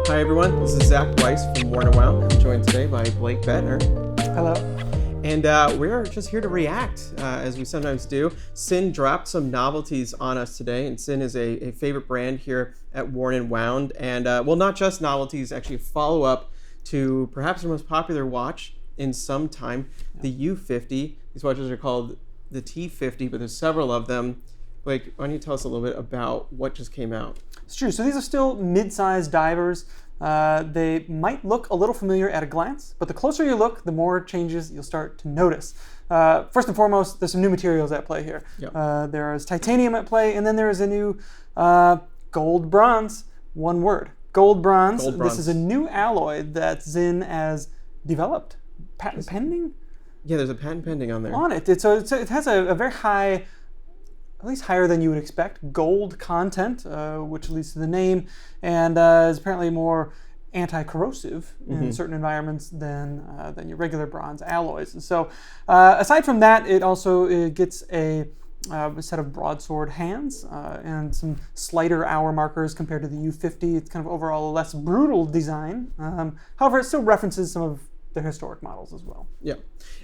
Hi everyone, this is Zach Weiss from Warner Wow. I'm joined today by Blake Bettner. Hello. And we're just here to react, as we sometimes do. Sinn dropped some novelties on us today, and Sinn is a favorite brand here at Worn and Wound. And well, not just novelties, actually a follow-up to perhaps their most popular watch in some time, the U50. These watches are called the T50, but there's several of them. Blake, why don't you tell us a little bit about what just came out? It's true. So these are still mid-sized divers. They might look a little familiar at a glance, but the closer you look, the more changes you'll start to notice. First and foremost, there's some new materials at play here. Yep. There is titanium at play, and then there is a new gold bronze, one word. Gold bronze. This is a new alloy that Sinn has developed. Patent pending? Yeah, there's a patent pending on there. On it. It has a very high, at least higher than you would expect, gold content, which leads to the name, and is apparently more anti-corrosive in certain environments than your regular bronze alloys. And so aside from that, it also gets a set of broadsword hands and some slighter hour markers compared to the U50. It's kind of overall a less brutal design. However, it still references some of the historic models as well. Yeah.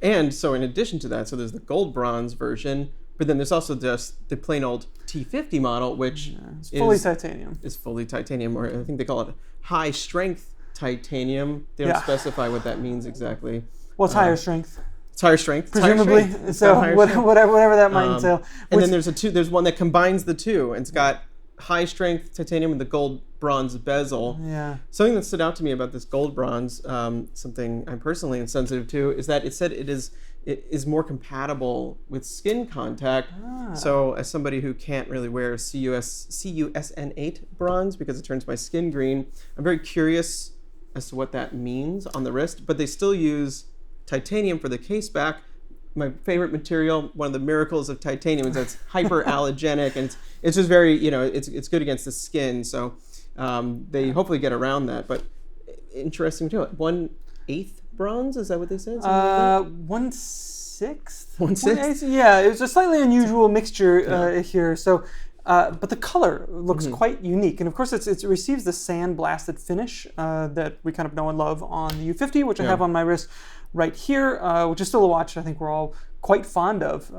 And so in addition to that, so there's the gold bronze version, but then there's also just the plain old T50 model, which is fully titanium. Is fully titanium, or I think they call it high strength titanium. They don't specify what that means exactly. Well, it's higher strength. It's higher strength, presumably. Higher strength. So whatever that might entail. And then there's one that combines the two, and it's got high strength titanium with the gold bronze bezel. Yeah. Something that stood out to me about this gold bronze, something I'm personally insensitive to, is that it said it is more compatible with skin contact. So as somebody who can't really wear CUSN8 bronze because it turns my skin green, I'm very curious as to what that means on the wrist. But they still use titanium for the case back. My favorite material, one of the miracles of titanium, is that it's hyperallergenic, and it's just very, it's good against the skin. So they hopefully get around that. But interesting too. 1/8 bronze, is that what they said? 1/6. 1/6. Yeah, it was a slightly unusual mixture here. So, but the color looks quite unique, and of course, it receives the sand-blasted finish that we kind of know and love on the U50, which I have on my wrist right here, which is still a watch I think we're all quite fond of.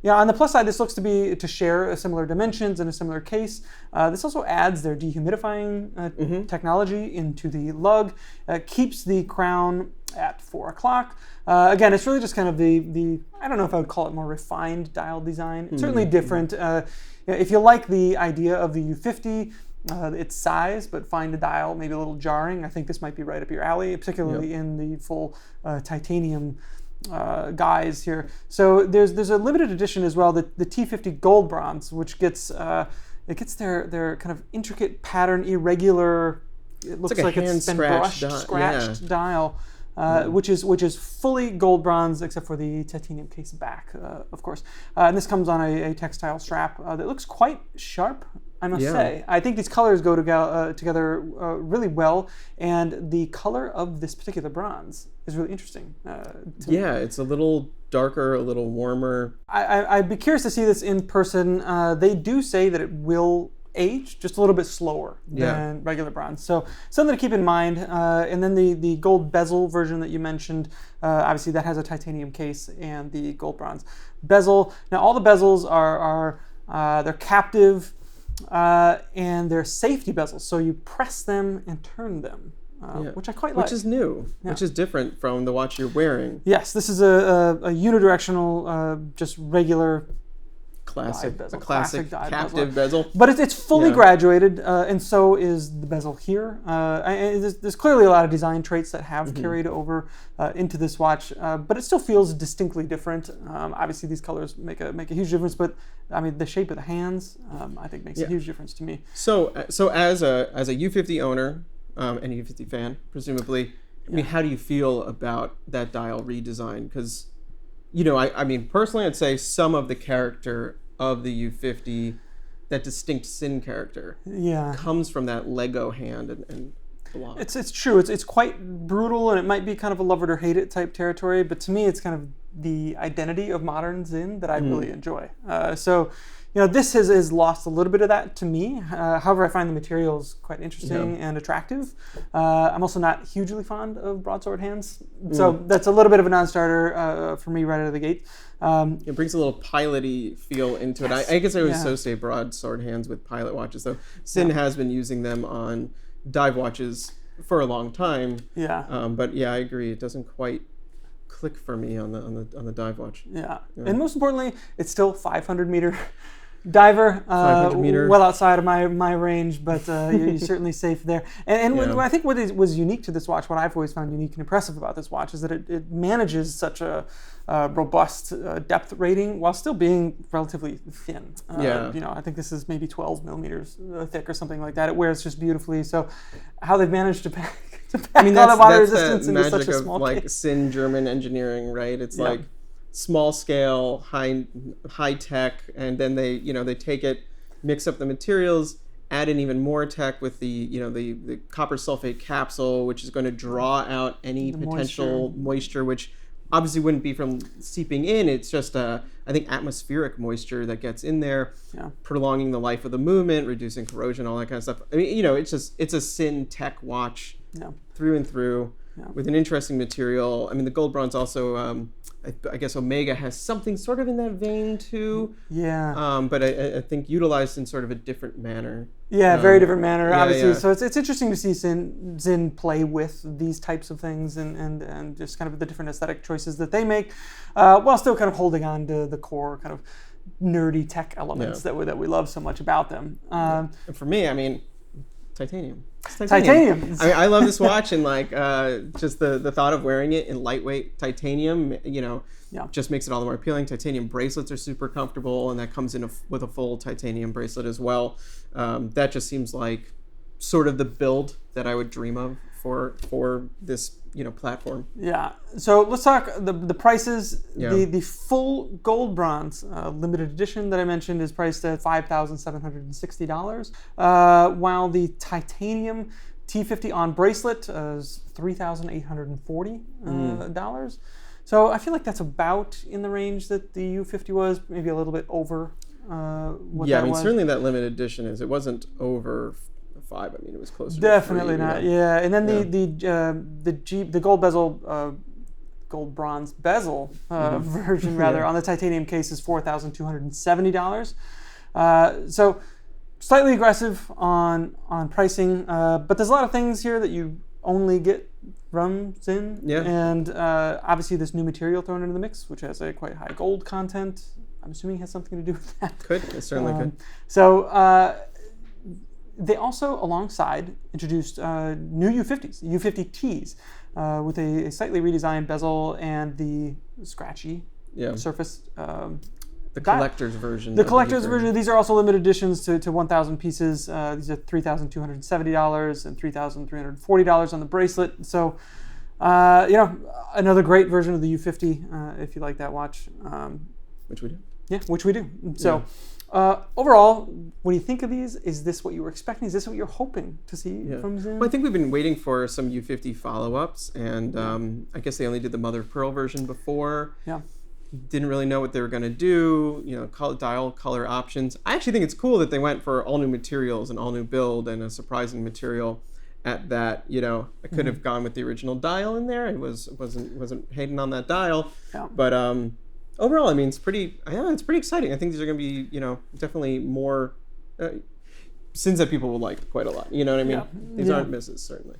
On the plus side, this looks to share similar dimensions and a similar case. This also adds their dehumidifying technology into the lug, keeps the crown at 4 o'clock. Again, it's really just kind of the I don't know if I would call it more refined dial design. It's certainly different. If you like the idea of the U50, its size, but find the dial maybe a little jarring, I think this might be right up your alley, particularly in the full titanium guise here. So there's a limited edition as well, the T50 Gold Bronze, which gets their kind of intricate pattern, irregular. It looks like it's been scratched dial. Which is fully gold bronze except for the titanium case back, of course. And this comes on a textile strap that looks quite sharp, I must say. I think these colors go together really well, and the color of this particular bronze is really interesting. It's a little darker, a little warmer. I'd be curious to see this in person. They do say that it will age just a little bit slower than regular bronze. So something to keep in mind. And then the gold bezel version that you mentioned, obviously that has a titanium case and the gold bronze bezel. Now all the bezels are they're captive and they're safety bezels. So you press them and turn them, which I quite like. Which is new, which is different from the watch you're wearing. Yes, this is a unidirectional, just regular classic dive captive bezel. But it's fully graduated, and so is the bezel here. There's clearly a lot of design traits that have carried over into this watch, but it still feels distinctly different. Obviously, these colors make a huge difference, but I mean, the shape of the hands, I think, makes a huge difference to me. So as a U50 owner and a U50 fan, presumably, I mean, how do you feel about that dial redesign? Because I mean, personally, I'd say some of the character of the U50, that distinct Sinn character, comes from that Lego hand and block. It's true. It's quite brutal, and it might be kind of a love it or hate it type territory. But to me, it's kind of the identity of modern Sinn that I really enjoy. So this has lost a little bit of that to me. However, I find the materials quite interesting and attractive. I'm also not hugely fond of broadsword hands, so that's a little bit of a non-starter for me right out of the gate. It brings a little pilot-y feel into it. I guess I would associate broadsword hands with pilot watches, though. Sinn has been using them on dive watches for a long time. Yeah. But yeah, I agree. It doesn't quite click for me on the dive watch. Yeah. And most importantly, it's still 500-meter diver, 500 meter. well outside of my range, but you're certainly safe there. And I think what was unique to this watch, what I've always found unique and impressive about this watch, is that it manages such a robust depth rating while still being relatively thin. I think this is maybe 12 millimeters thick or something like that. It wears just beautifully. So how they've managed to pack all the water resistance into such a small magic of case. Sinn German engineering, right? It's like small scale, high tech, and then they take it, mix up the materials, add in even more tech with the copper sulfate capsule, which is going to draw out any potential moisture, which obviously wouldn't be from seeping in. It's just I think atmospheric moisture that gets in there, prolonging the life of the movement, reducing corrosion, all that kind of stuff. I mean, it's a Sinn tech watch through and through with an interesting material. I mean, the Goldbronze also. I guess Omega has something sort of in that vein too. Yeah. But I think utilized in sort of a different manner. Yeah, very different manner, obviously. So it's interesting to see Sinn play with these types of things and just kind of the different aesthetic choices that they make, while still kind of holding on to the core kind of nerdy tech elements that we love so much about them. And for me, I mean, titanium. Titanium. I love this watch, and just the thought of wearing it in lightweight titanium, just makes it all the more appealing. Titanium bracelets are super comfortable, and that comes in with a full titanium bracelet as well. That just seems like sort of the build that I would dream of for this platform. Yeah. So let's talk the prices. The full Goldbronze limited edition that I mentioned is priced at $5,760, while the titanium T50 on bracelet is $3,840. So I feel like that's about in the range that the U50 was, maybe a little bit over what that was. Certainly that limited edition is. It wasn't over 5. I mean, it was closer. Definitely to 3, not. Yeah, and then the gold bezel, gold bronze bezel version rather on the titanium case is $4,270. So slightly aggressive on pricing, but there's a lot of things here that you only get from Sinn. Yeah. And obviously this new material thrown into the mix, which has a quite high gold content. I'm assuming it has something to do with that. It certainly could. So. They also, alongside, introduced new U50s, U50Ts, with a slightly redesigned bezel and the scratchy surface. The collector's version. The collector's version. These are also limited editions to 1,000 pieces. These are $3,270 and $3,340 on the bracelet. So, another great version of the U50 if you like that watch. Which we do. Yeah, which we do. So. Overall, when you think of these, is this what you were expecting? Is this what you're hoping to see from Sinn? Well, I think we've been waiting for some U50 follow-ups, and I guess they only did the mother of pearl version before. Yeah. Didn't really know what they were going to do, dial color options. I actually think it's cool that they went for all new materials and all new build and a surprising material at that. I could have gone with the original dial in there. I wasn't hating on that dial. Yeah. But overall, I mean, it's pretty exciting. I think these are going to be, definitely more Sinns that people will like quite a lot. You know what I mean? Yeah. These aren't misses, certainly.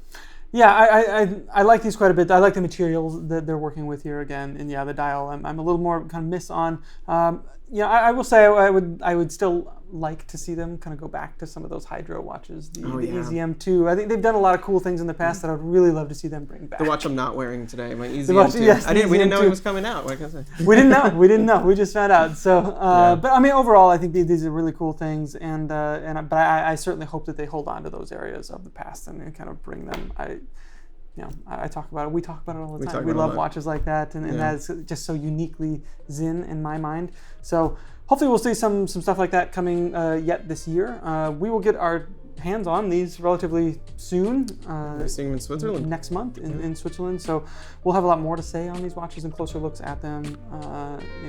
Yeah, I like these quite a bit. I like the materials that they're working with here again, and the dial I'm a little more kind of miss on. I will say I would still like to see them kind of go back to some of those hydro watches, the EZM2. I think they've done a lot of cool things in the past that I'd really love to see them bring back. The watch I'm not wearing today, my EZM2. Yes, we didn't know it was coming out. What can I say? We didn't know. We just found out. So, but I mean, overall, I think these are really cool things, but I certainly hope that they hold on to those areas of the past and kind of bring them. I talk about it. We talk about it all the time. We love watches like that, and that's just so uniquely Sinn in my mind. So hopefully we'll see some stuff like that coming yet this year. We will get our hands on these relatively soon. We're seeing them in Switzerland. Next month in Switzerland. So we'll have a lot more to say on these watches and closer looks at them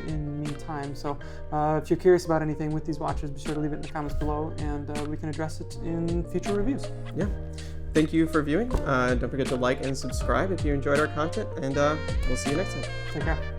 in the meantime. So if you're curious about anything with these watches, be sure to leave it in the comments below, and we can address it in future reviews. Yeah. Thank you for viewing. Don't forget to like and subscribe if you enjoyed our content, and we'll see you next time. Take care.